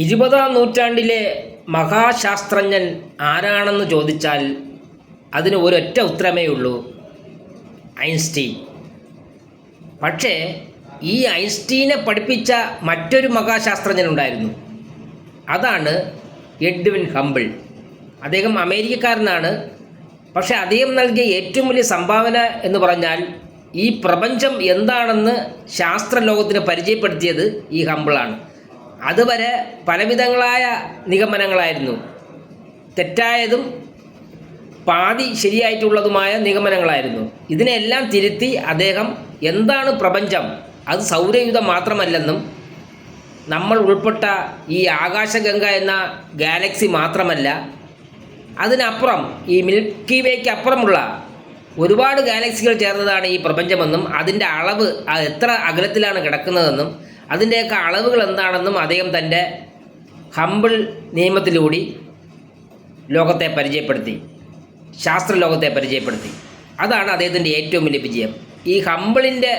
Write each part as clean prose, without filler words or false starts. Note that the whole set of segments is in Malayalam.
ഇരുപതാം നൂറ്റാണ്ടിലെ മഹാശാസ്ത്രജ്ഞൻ ആരാണെന്ന് ചോദിച്ചാൽ അതിന് ഒരൊറ്റ ഉത്തരമേ ഉള്ളൂ: ഐൻസ്റ്റീൻ. പക്ഷേ ഈ ഐൻസ്റ്റീനെ പഠിപ്പിച്ച മറ്റൊരു മഹാശാസ്ത്രജ്ഞനുണ്ടായിരുന്നു. അതാണ് എഡ്വിൻ ഹബിൾ. അദ്ദേഹം അമേരിക്കക്കാരനാണ്. പക്ഷേ അദ്ദേഹം നൽകിയ ഏറ്റവും വലിയ സംഭാവന എന്ന് പറഞ്ഞാൽ ഈ പ്രപഞ്ചം എന്താണെന്ന് ശാസ്ത്രലോകത്തിന് പരിചയപ്പെടുത്തിയത് ഈ ഹബിളാണ്. അതുവരെ പലവിധങ്ങളായ നിഗമനങ്ങളായിരുന്നു, തെറ്റായതും പാതി ശരിയായിട്ടുള്ളതുമായ നിഗമനങ്ങളായിരുന്നു. ഇതിനെല്ലാം തിരുത്തി അദ്ദേഹം എന്താണ് പ്രപഞ്ചം, അത് സൗരയൂഥം മാത്രമല്ലെന്നും നമ്മൾ ഉൾപ്പെട്ട ഈ ആകാശഗംഗ എന്ന ഗാലക്സി മാത്രമല്ല, അതിനപ്പുറം ഈ മിൽക്കി വേക്ക് അപ്പുറമുള്ള ഒരുപാട് ഗാലക്സികൾ ചേർന്നതാണ് ഈ പ്രപഞ്ചമെന്നും അതിൻ്റെ അളവ് എത്ര അകലത്തിലാണ് കിടക്കുന്നതെന്നും അതിൻ്റെയൊക്കെ അളവുകൾ എന്താണെന്നും അദ്ദേഹം തൻ്റെ ഹബിൾ നിയമത്തിലൂടെ ലോകത്തെ പരിചയപ്പെടുത്തി, ശാസ്ത്രലോകത്തെ പരിചയപ്പെടുത്തി. അതാണ് അദ്ദേഹത്തിൻ്റെ ഏറ്റവും വലിയ വിജയം. ഈ ഹബിളിൻ്റെ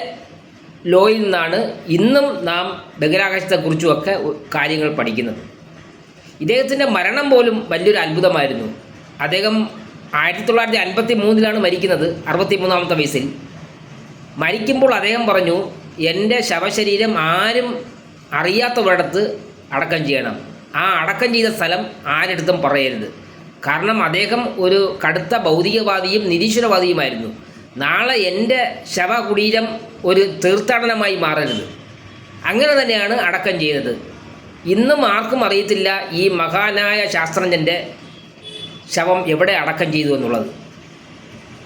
ലോയിൽ നിന്നാണ് ഇന്നും നാം ബഹിരാകാശത്തെക്കുറിച്ചുമൊക്കെ കാര്യങ്ങൾ പഠിക്കുന്നത്. ഇദ്ദേഹത്തിൻ്റെ മരണം പോലും വലിയൊരു അത്ഭുതമായിരുന്നു. അദ്ദേഹം 1953 മരിക്കുന്നത്, 63-ാമത്തെ വയസ്സിൽ. മരിക്കുമ്പോൾ അദ്ദേഹം പറഞ്ഞു, എൻ്റെ ശവശരീരം ആരും അറിയാത്തവരിടത്ത് അടക്കം ചെയ്യണം. ആ അടക്കം ചെയ്ത സ്ഥലം ആരെടുത്തും പറയരുത്. കാരണം അദ്ദേഹം ഒരു കടുത്ത ഭൗതികവാദിയും നിരീശ്വരവാദിയുമായിരുന്നു. നാളെ എൻ്റെ ശവകുടീരം ഒരു തീർത്ഥാടനമായി മാറരുത്. അങ്ങനെ തന്നെയാണ് അടക്കം ചെയ്തത്. ഇന്നും ആർക്കും അറിയത്തില്ല ഈ മഹാനായ ശാസ്ത്രജ്ഞൻ്റെ ശവം എവിടെ അടക്കം ചെയ്തു എന്നുള്ളത്.